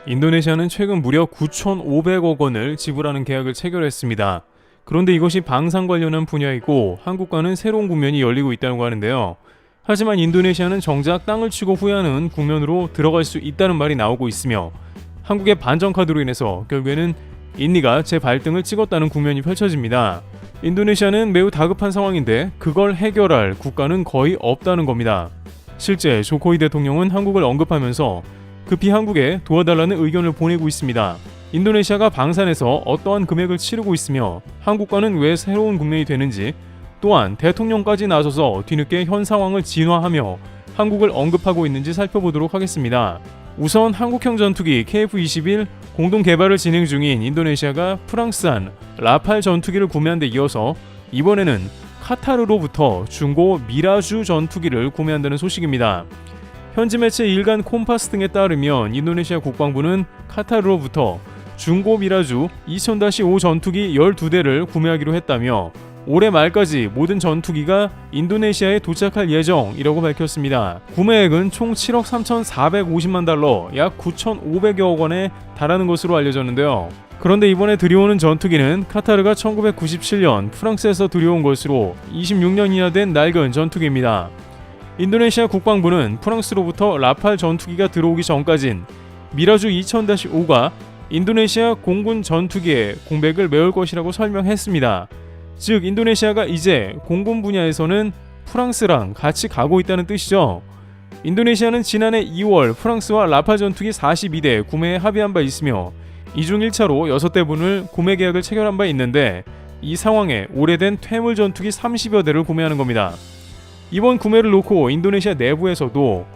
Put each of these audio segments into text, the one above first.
인도네시아는 최근 무려 9,500억 원을 지불하는 계약을 체결했습니다. 그런데 이것이 방산 관련한 분야이고 한국과는 새로운 국면이 열리고 있다고 하는데요. 하지만 인도네시아는 정작 땅을 치고 후회하는 국면으로 들어갈 수 있다는 말이 나오고 있으며 한국의 반전 카드로 인해서 결국에는 인니가 제 발등을 찍었다는 국면이 펼쳐집니다. 인도네시아는 매우 다급한 상황인데 그걸 해결할 국가는 거의 없다는 겁니다. 실제 조코이 대통령은 한국을 언급하면서 급히 한국에 도와달라는 의견을 보내고 있습니다. 인도네시아가 방산에서 어떠한 금액을 치르고 있으며 한국과는 왜 새로운 국면이 되는지, 또한 대통령까지 나서서 뒤늦게 현 상황을 진화하며 한국을 언급하고 있는지 살펴보도록 하겠습니다. 우선 한국형 전투기 KF-21 공동 개발을 진행 중인 인도네시아가 프랑스산 라팔 전투기를 구매한 데 이어서 이번에는 카타르로부터 중고 미라주 전투기를 구매한다는 소식입니다. 현지 매체 일간 콤파스 등에 따르면 인도네시아 국방부는 카타르로부터 중고 미라주 2000-5 전투기 12대를 구매하기로 했다며 올해 말까지 모든 전투기가 인도네시아에 도착할 예정이라고 밝혔습니다. 구매액은 총 7억 3,450만 달러, 약 9,500여 원에 달하는 것으로 알려졌는데요. 그런데 이번에 들여오는 전투기는 카타르가 1997년 프랑스에서 들여온 것으로 26년이나 된 낡은 전투기입니다. 인도네시아 국방부는 프랑스로부터 라팔 전투기가 들어오기 전까진 미라주 2000-5가 인도네시아 공군 전투기의 공백을 메울 것이라고 설명했습니다. 즉 인도네시아가 이제 공군 분야에서는 프랑스랑 같이 가고 있다는 뜻이죠. 인도네시아는 지난해 2월 프랑스와 라팔 전투기 42대 구매에 합의한 바 있으며 이 중 1차로 6대분을 구매 계약을 체결한 바 있는데 이 상황에 오래된 퇴물 전투기 30여 대를 구매하는 겁니다. 이번 구매를 놓고 인도네시아 내부에서도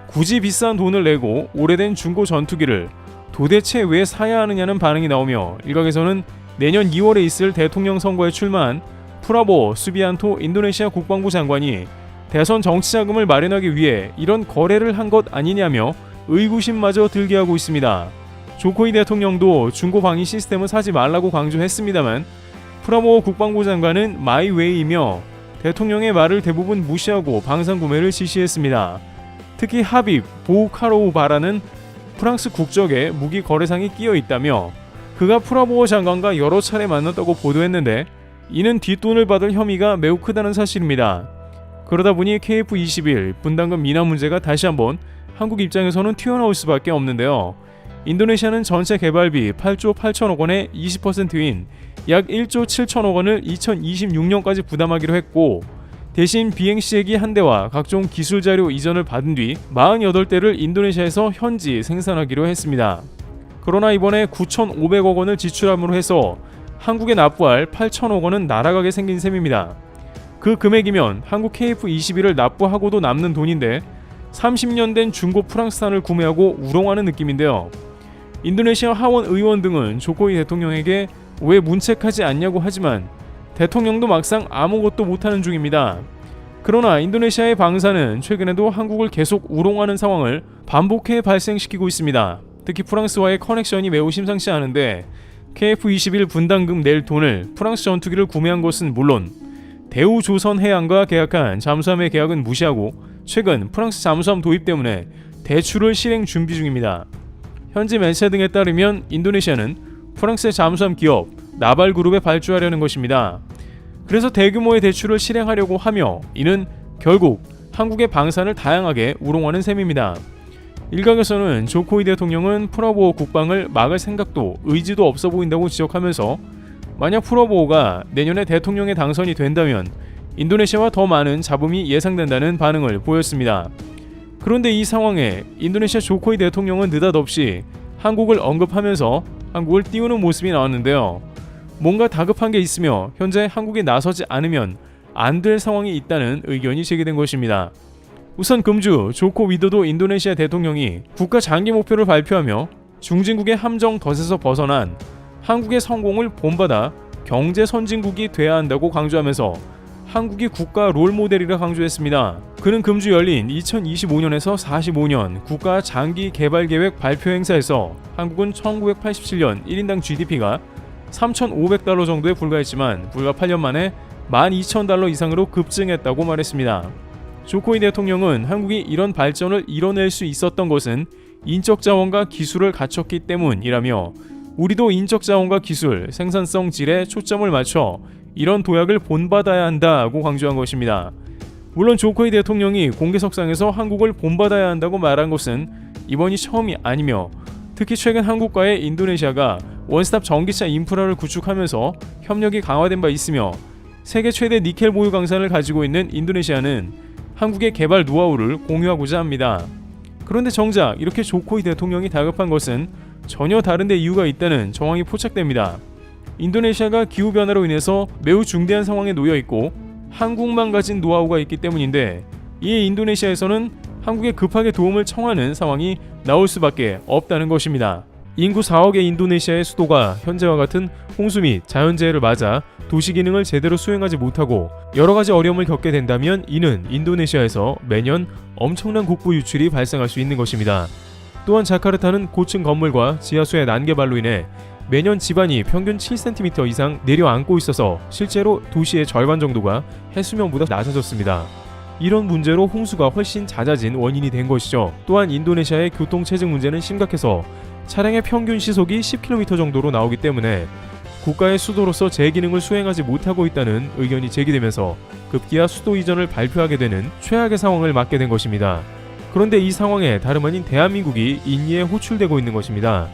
굳이 비싼 돈을 내고 오래된 중고 전투기를 도대체 왜 사야 하느냐는 반응이 나오며 일각에서는 내년 2월에 있을 대통령 선거에 출마한 프라보 수비안토 인도네시아 국방부 장관이 대선 정치 자금을 마련하기 위해 이런 거래를 한 것 아니냐며 의구심마저 들게 하고 있습니다. 조코이 대통령도 중고 방위 시스템을 사지 말라고 강조했습니다만 프라보 국방부 장관은 마이웨이이며 대통령의 말을 대부분 무시하고 방산 구매를 지시했습니다. 특히 하빕 보우카로우 바라는 프랑스 국적의 무기 거래상이 끼어 있다며 그가 프라보어 장관과 여러 차례 만났다고 보도했는데 이는 뒷돈을 받을 혐의가 매우 크다는 사실입니다. 그러다 보니 KF-21 분담금 미납 문제가 다시 한번 한국 입장에서는 튀어나올 수밖에 없는데요. 인도네시아는 전체 개발비 8조 8천억 원의 20%인 약 1조 7천억 원을 2026년까지 부담하기로 했고 대신 비행시제기 한 대와 각종 기술 자료 이전을 받은 뒤 48대를 인도네시아에서 현지 생산하기로 했습니다. 그러나 이번에 9,500억 원을 지출함으로 해서 한국에 납부할 8천억 원은 날아가게 생긴 셈입니다. 그 금액이면 한국 KF-21을 납부하고도 남는 돈인데 30년 된 중고 프랑스산을 구매하고 우롱하는 느낌인데요. 인도네시아 하원 의원 등은 조코이 대통령에게 왜 문책하지 않냐고 하지만 대통령도 막상 아무것도 못하는 중입니다. 그러나 인도네시아의 방산은 최근에도 한국을 계속 우롱하는 상황을 반복해 발생시키고 있습니다. 특히 프랑스와의 커넥션이 매우 심상치 않은데 KF-21 분담금 낼 돈을 프랑스 전투기를 구매한 것은 물론 대우조선해양과 계약한 잠수함의 계약은 무시하고 최근 프랑스 잠수함 도입 때문에 대출을 실행 준비 중입니다. 현지 매체 등에 따르면 인도네시아는 프랑스의 잠수함 기업 나발그룹에 발주하려는 것입니다. 그래서 대규모의 대출을 실행하려고 하며 이는 결국 한국의 방산을 다양하게 우롱하는 셈입니다. 일각에서는 조코이 대통령은 프라보어 국방을 막을 생각도 의지도 없어 보인다고 지적하면서 만약 프라보어가 내년에 대통령에 당선이 된다면 인도네시아와 더 많은 잡음이 예상된다는 반응을 보였습니다. 그런데 이 상황에 인도네시아 조코이 대통령은 느닷없이 한국을 언급하면서 한국을 띄우는 모습이 나왔는데요. 뭔가 다급한 게 있으며 현재 한국이 나서지 않으면 안 될 상황이 있다는 의견이 제기된 것입니다. 우선 금주 조코 위도도 인도네시아 대통령이 국가 장기 목표를 발표하며 중진국의 함정 덫에서 벗어난 한국의 성공을 본받아 경제 선진국이 돼야 한다고 강조하면서 한국이 국가 롤모델이라 강조했습니다. 그는 금주 열린 2025년에서 45년 국가 장기 개발 계획 발표 행사에서 한국은 1987년 1인당 GDP가 3,500달러 정도에 불과했지만 불과 8년 만에 12,000달러 이상으로 급증했다고 말했습니다. 조코이 대통령은 한국이 이런 발전을 이뤄낼 수 있었던 것은 인적 자원과 기술을 갖췄기 때문이라며 우리도 인적 자원과 기술, 생산성 질에 초점을 맞춰 이런 도약을 본받아야 한다고 강조한 것입니다. 물론 조코이 대통령이 공개석상에서 한국을 본받아야 한다고 말한 것은 이번이 처음이 아니며 특히 최근 한국과의 인도네시아가 원스톱 전기차 인프라를 구축하면서 협력이 강화된 바 있으며 세계 최대 니켈 보유 강산을 가지고 있는 인도네시아는 한국의 개발 노하우를 공유하고자 합니다. 그런데 정작 이렇게 조코이 대통령이 다급한 것은 전혀 다른 데 이유가 있다는 정황이 포착됩니다. 인도네시아가 기후변화로 인해서 매우 중대한 상황에 놓여 있고 한국만 가진 노하우가 있기 때문인데 이에 인도네시아에서는 한국에 급하게 도움을 청하는 상황이 나올 수밖에 없다는 것입니다. 인구 4억의 인도네시아의 수도가 현재와 같은 홍수 및 자연재해를 맞아 도시 기능을 제대로 수행하지 못하고 여러 가지 어려움을 겪게 된다면 이는 인도네시아에서 매년 엄청난 국부 유출이 발생할 수 있는 것입니다. 또한 자카르타는 고층 건물과 지하수의 난개발로 인해 매년 지반이 평균 7cm 이상 내려앉고 있어서 실제로 도시의 절반 정도가 해수면보다 낮아졌습니다. 이런 문제로 홍수가 훨씬 잦아진 원인이 된 것이죠. 또한 인도네시아의 교통체증 문제는 심각해서 차량의 평균 시속이 10km 정도로 나오기 때문에 국가의 수도로서 제 기능을 수행하지 못하고 있다는 의견이 제기되면서 급기야 수도 이전을 발표하게 되는 최악의 상황을 맞게 된 것입니다. 그런데 이 상황에 다름 아닌 대한민국이 인리에 호출되고 있는 것입니다.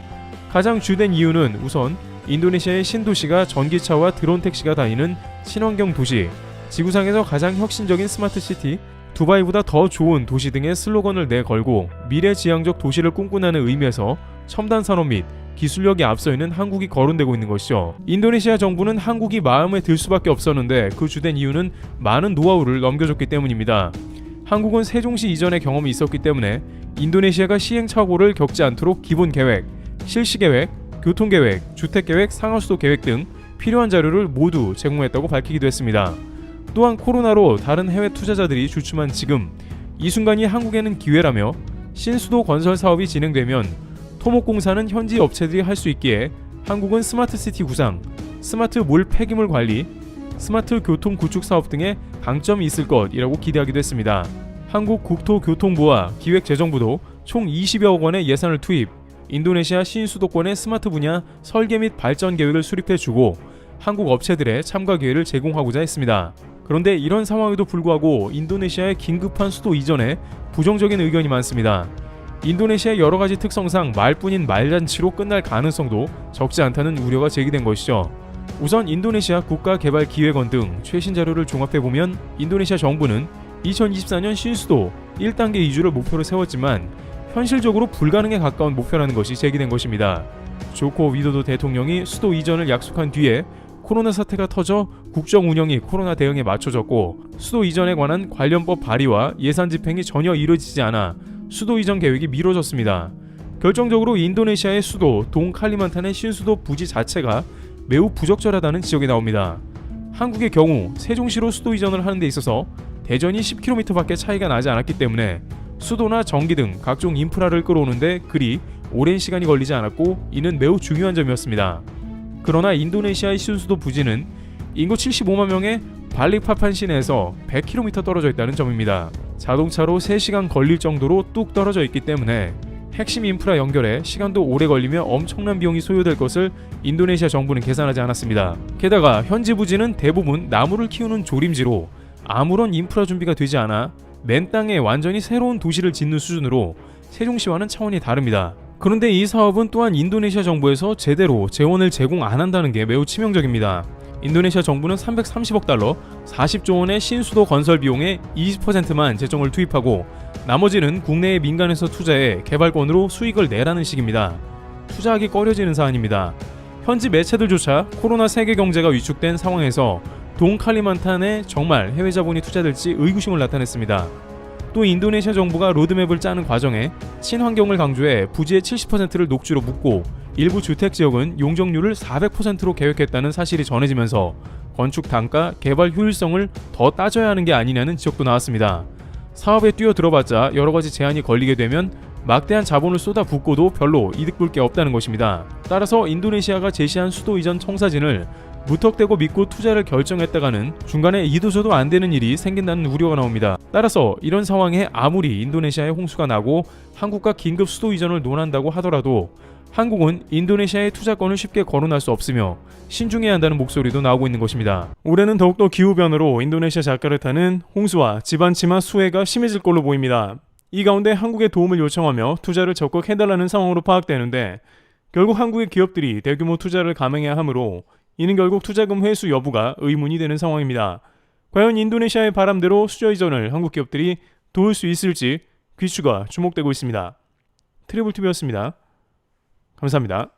가장 주된 이유는 우선 인도네시아의 신도시가 전기차와 드론 택시가 다니는 친환경 도시, 지구상에서 가장 혁신적인 스마트 시티, 두바이보다 더 좋은 도시 등의 슬로건을 내걸고 미래지향적 도시를 꿈꾸는 의미에서 첨단 산업 및 기술력이 앞서 있는 한국이 거론되고 있는 것이죠. 인도네시아 정부는 한국이 마음에 들 수밖에 없었는데 그 주된 이유는 많은 노하우를 넘겨줬기 때문입니다. 한국은 세종시 이전의 경험이 있었기 때문에 인도네시아가 시행착오를 겪지 않도록 기본 계획, 실시 계획, 교통 계획, 주택 계획, 상하수도 계획 등 필요한 자료를 모두 제공했다고 밝히기도 했습니다. 또한 코로나로 다른 해외 투자자들이 주춤한 지금 이 순간이 한국에는 기회라며 신수도 건설 사업이 진행되면 토목공사는 현지 업체들이 할 수 있기에 한국은 스마트시티 구상, 스마트 몰 폐기물 관리, 스마트 교통 구축 사업 등의 강점이 있을 것이라고 기대하기도 했습니다. 한국국토교통부와 기획재정부도 총 20여억 원의 예산을 투입, 인도네시아 신수도권의 스마트 분야 설계 및 발전 계획을 수립해주고 한국 업체들의 참가 기회를 제공하고자 했습니다. 그런데 이런 상황에도 불구하고 인도네시아의 긴급한 수도 이전에 부정적인 의견이 많습니다. 인도네시아의 여러 가지 특성상 말뿐인 말잔치로 끝날 가능성도 적지 않다는 우려가 제기된 것이죠. 우선 인도네시아 국가개발기획원 등 최신 자료를 종합해보면 인도네시아 정부는 2024년 신수도 1단계 이주를 목표로 세웠지만 현실적으로 불가능에 가까운 목표라는 것이 제기된 것입니다. 조코 위도도 대통령이 수도 이전을 약속한 뒤에 코로나 사태가 터져 국정 운영이 코로나 대응에 맞춰졌고 수도 이전에 관한 관련법 발의와 예산 집행이 전혀 이루어지지 않아 수도 이전 계획이 미뤄졌습니다. 결정적으로 인도네시아의 수도 동칼리만탄의 신수도 부지 자체가 매우 부적절하다는 지적이 나옵니다. 한국의 경우 세종시로 수도 이전을 하는 데 있어서 대전이 10km밖에 차이가 나지 않았기 때문에 수도나 전기 등 각종 인프라를 끌어오는데 그리 오랜 시간이 걸리지 않았고 이는 매우 중요한 점이었습니다. 그러나 인도네시아의 신수도 부지는 인구 75만 명의 발릭파판 시내에서 100km 떨어져 있다는 점입니다. 자동차로 3시간 걸릴 정도로 뚝 떨어져 있기 때문에 핵심 인프라 연결에 시간도 오래 걸리며 엄청난 비용이 소요될 것을 인도네시아 정부는 계산하지 않았습니다. 게다가 현지 부지는 대부분 나무를 키우는 조림지로 아무런 인프라 준비가 되지 않아 맨 땅에 완전히 새로운 도시를 짓는 수준으로 세종시와는 차원이 다릅니다. 그런데 이 사업은 또한 인도네시아 정부에서 제대로 재원을 제공 안 한다는 게 매우 치명적입니다. 인도네시아 정부는 330억 달러, 40조 원의 신수도 건설 비용의 20%만 재정을 투입하고 나머지는 국내의 민간에서 투자해 개발권으로 수익을 내라는 식입니다. 투자하기 꺼려지는 사안입니다. 현지 매체들조차 코로나 세계 경제가 위축된 상황에서 동칼리만탄에 정말 해외 자본이 투자될지 의구심을 나타냈습니다. 또 인도네시아 정부가 로드맵을 짜는 과정에 친환경을 강조해 부지의 70%를 녹지로 묻고 일부 주택지역은 용적률을 400%로 계획했다는 사실이 전해지면서 건축 단가, 개발 효율성을 더 따져야 하는 게 아니냐는 지적도 나왔습니다. 사업에 뛰어들어봤자 여러가지 제한이 걸리게 되면 막대한 자본을 쏟아붓고도 별로 이득 볼 게 없다는 것입니다. 따라서 인도네시아가 제시한 수도 이전 청사진을 무턱대고 믿고 투자를 결정했다가는 중간에 이도저도 안 되는 일이 생긴다는 우려가 나옵니다. 따라서 이런 상황에 아무리 인도네시아에 홍수가 나고 한국과 긴급 수도 이전을 논한다고 하더라도 한국은 인도네시아의 투자권을 쉽게 거론할 수 없으며 신중해야 한다는 목소리도 나오고 있는 것입니다. 올해는 더욱더 기후변화로 인도네시아 자카르타는 홍수와 집안 침하 수해가 심해질 걸로 보입니다. 이 가운데 한국의 도움을 요청하며 투자를 적극 해달라는 상황으로 파악되는데 결국 한국의 기업들이 대규모 투자를 감행해야 하므로 이는 결국 투자금 회수 여부가 의문이 되는 상황입니다. 과연 인도네시아의 바람대로 수저 이전을 한국 기업들이 도울 수 있을지 귀추가 주목되고 있습니다. 트리블TV였습니다. 감사합니다.